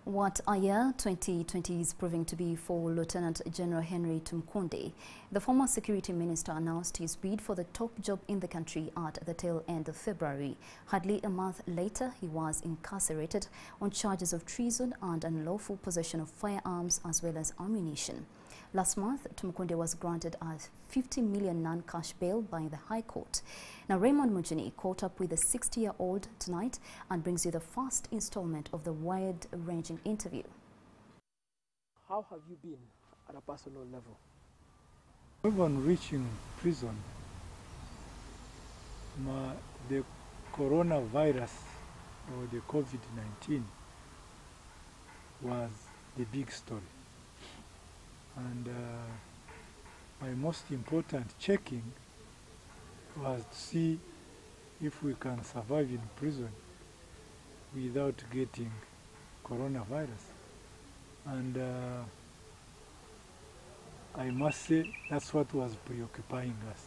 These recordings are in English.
What a year 2020 is proving to be for Lieutenant General Henry Tumukunde. The former security minister announced his bid for the top job in the country at the tail end of February. Hardly a month later, he was incarcerated on charges of treason and unlawful possession of firearms as well as ammunition. Last month, Tumukunde was granted a 50 million non-cash bail by the High Court. Now, Raymond Mujuni caught up with the 60-year-old tonight and brings you the first installment of the wide-ranging interview. How have you been at a personal level? Upon reaching prison, the coronavirus or the COVID-19 was the big story. And my most important checking was to see if we can survive in prison without getting coronavirus. And I must say that's what was preoccupying us.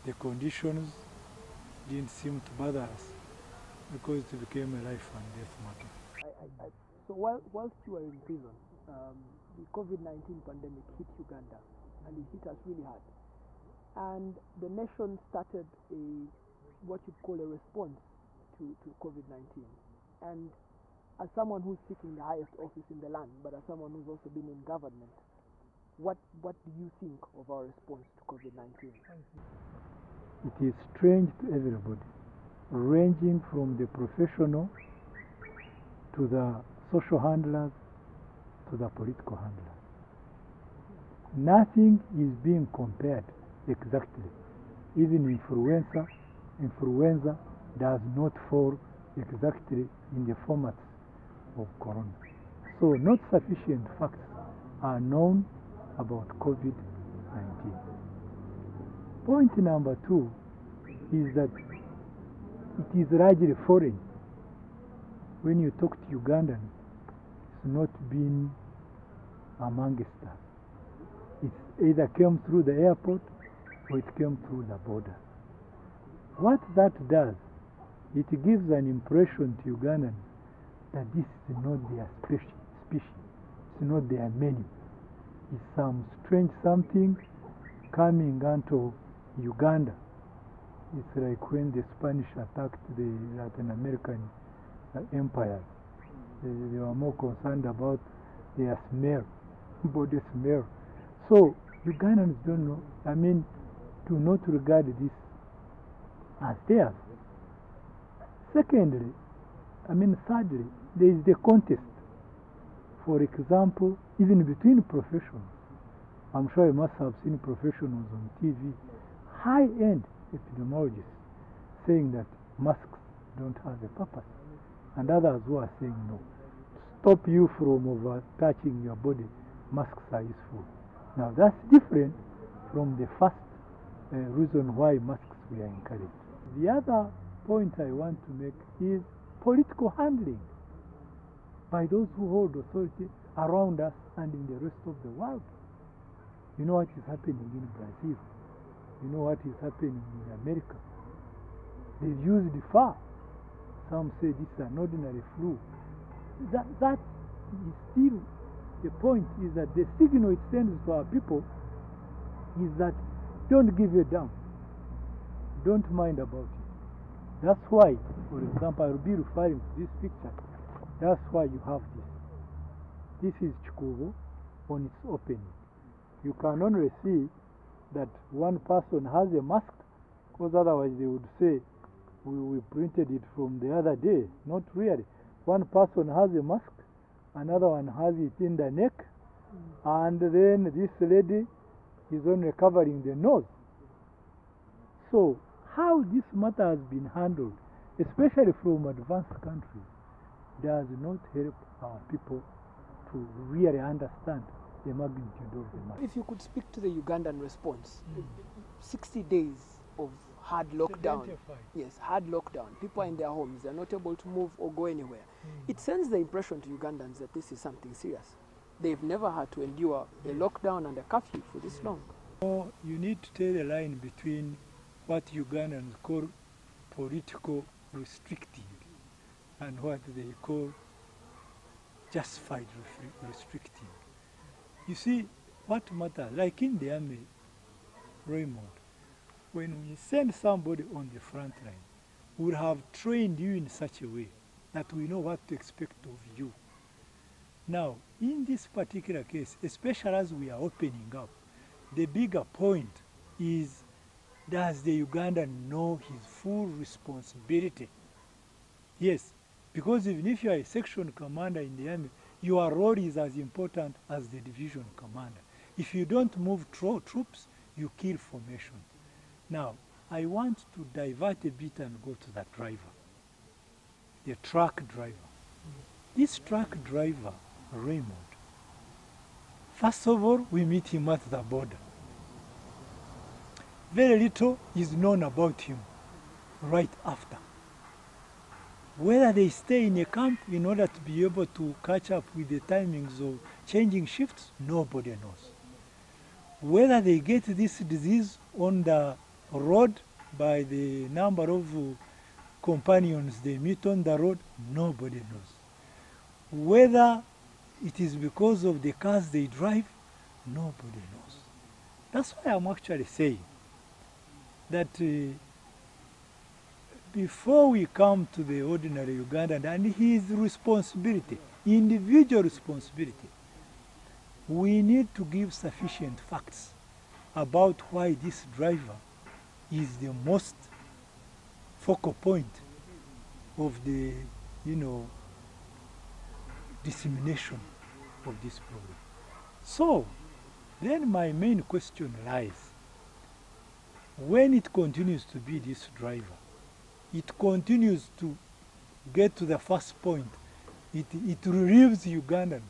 The conditions didn't seem to bother us because it became a life and death matter. So whilst you were in prison, the COVID-19 pandemic hit Uganda, and it hit us really hard. And the nation started what you'd call a response to COVID-19. And as someone who's seeking the highest office in the land, but as someone who's also been in government, what do you think of our response to COVID-19? It is strange to everybody, ranging from the professional to the social handlers to the political handlers. Nothing is being compared exactly. Even influenza does not fall exactly in the format of corona. So not sufficient facts are known about COVID-19. Point number 2 is that it is largely foreign. When you talk to Ugandans, it's not been amongst us. It either came through the airport or it came through the border. What that does, it gives an impression to Ugandans that this is not their species, it's not their menu. It's some strange something coming onto Uganda. It's like when the Spanish attacked the Latin American empire. They were more concerned about their smell, body smell. So Ugandans don't know, do not regard this as theirs. Thirdly, there is the contest. For example, even between professionals. I'm sure you must have seen professionals on TV, high-end epidemiologists saying that masks don't have a purpose, and others who are saying no. Stop you from over-touching your body, masks are useful. Now that's different from the first reason why masks were encouraged. The other point I want to make is political handling by those who hold authority around us and in the rest of the world. You know what is happening in Brazil. You know what is happening in America. They used the far. Some say this is an ordinary flu. That is still the point, is that the signal it sends to our people is that don't give a damn. Don't mind about it. That's why, for example, I will be referring to this picture. That's why you have this. This is Chikubo on its opening. You can only see that one person has a mask, because otherwise they would say, we printed it from the other day. Not really. One person has a mask, another one has it in the neck, and then this lady is only covering the nose. So how this matter has been handled, especially from advanced countries, does not help our people to really understand the magnitude of the matter. If you could speak to the Ugandan response, 60 days of hard lockdown. Yes, hard lockdown. People are in their homes. They're not able to move or go anywhere. It sends the impression to Ugandans that this is something serious. They've never had to endure a lockdown and a curfew for this long. So you need to tell a line between what Ugandans call political restricting and what they call justified restricting. You see, what matters, like in the army, Raymond, when we send somebody on the front line, we have trained you in such a way that we know what to expect of you. Now, in this particular case, especially as we are opening up, the bigger point is, does the Ugandan know his full responsibility? Yes, because even if you are a section commander in the army, your role is as important as the division commander. If you don't move troops, you kill formation. Now, I want to divert a bit and go to that driver, the truck driver. This truck driver, Raymond, first of all, we meet him at the border. Very little is known about him right after. Whether they stay in a camp in order to be able to catch up with the timings of changing shifts, nobody knows. Whether they get this disease on the road by the number of companions they meet on the road, nobody knows. Whether it is because of the cars they drive, nobody knows. That's why I'm actually saying that before we come to the ordinary Ugandan and his responsibility, individual responsibility, we need to give sufficient facts about why this driver is the most focal point of the, dissemination of this problem. So, then my main question lies, when it continues to be this driver, it continues to get to the first point, it relieves Ugandans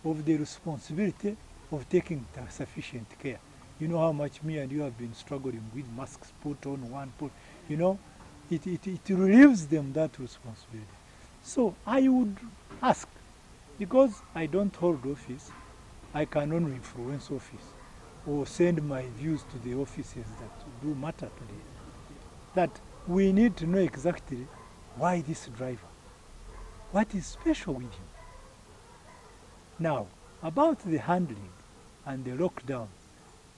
of the responsibility of taking sufficient care. You know how much me and you have been struggling with masks put on, one put, it relieves them that responsibility. So I would ask, because I don't hold office, I can only influence office or send my views to the offices that do matter today, that we need to know exactly why this driver, what is special with him. Now, about the handling and the lockdown,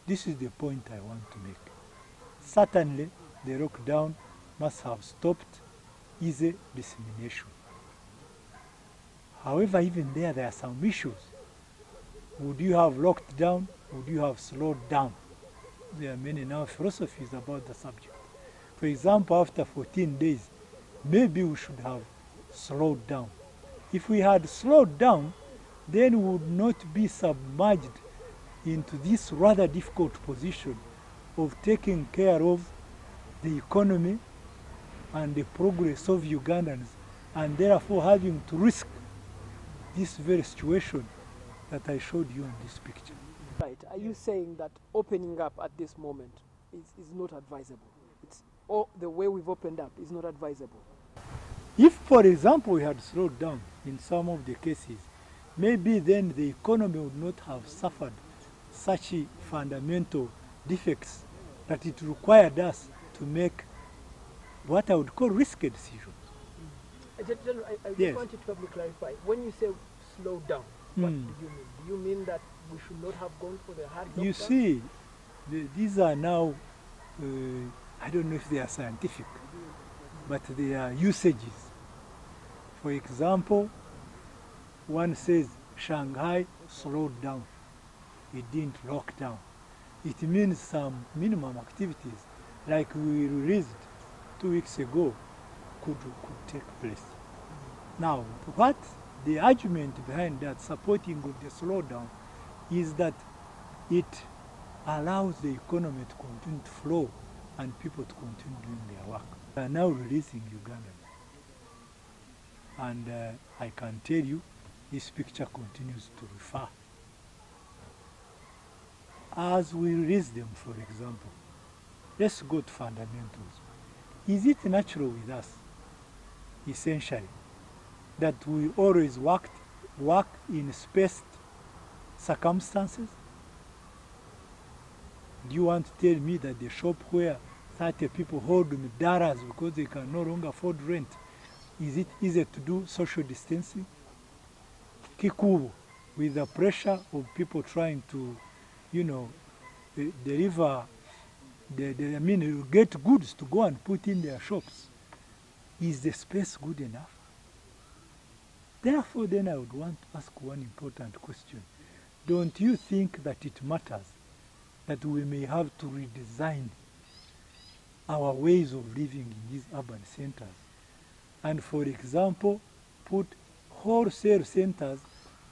this is the point I want to make. Certainly, the lockdown must have stopped easy dissemination. However, even there are some issues. Would you have locked down? Would you have slowed down? There are many now philosophies about the subject. For example, after 14 days, maybe we should have slowed down. If we had slowed down, then we would not be submerged into this rather difficult position of taking care of the economy and the progress of Ugandans, and therefore having to risk this very situation that I showed you in this picture. Right. Are you saying that opening up at this moment is not advisable? The way we've opened up is not advisable? If, for example, we had slowed down in some of the cases, maybe then the economy would not have suffered such fundamental defects that it required us to make what I would call risky decisions. General, I Yes. just want you to help me clarify. When you say slow down, what do you mean? Do you mean that we should not have gone for the hard lockdown? You see, these are now, I don't know if they are scientific, but they are usages. For example, one says Shanghai slowed down. It didn't lock down. It means some minimum activities, like we released 2 weeks ago, could take place. Now, what the argument behind that, supporting of the slowdown, is that it allows the economy to continue to flow and people to continue doing their work. They are now releasing Ugandans. And I can tell you, this picture continues to refer. As we release them, for example, let's go to fundamentals. Is it natural with us, essentially, that we always work in spaced circumstances? Do you want to tell me that the shop where 30 people hold dollars because they can no longer afford rent, is it easy to do social distancing? Kikubo, with the pressure of people trying to, you know, deliver, get goods to go and put in their shops. Is the space good enough? Therefore, then I would want to ask one important question. Don't you think that it matters that we may have to redesign our ways of living in these urban centers? And for example, put wholesale centers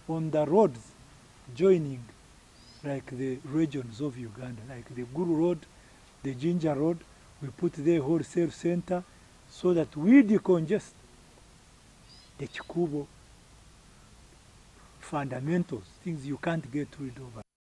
on the roads joining like the regions of Uganda, like the Guru Road, the Jinja Road. We put the wholesale center so that we decongest the Kikubo fundamentals, things you can't get rid of.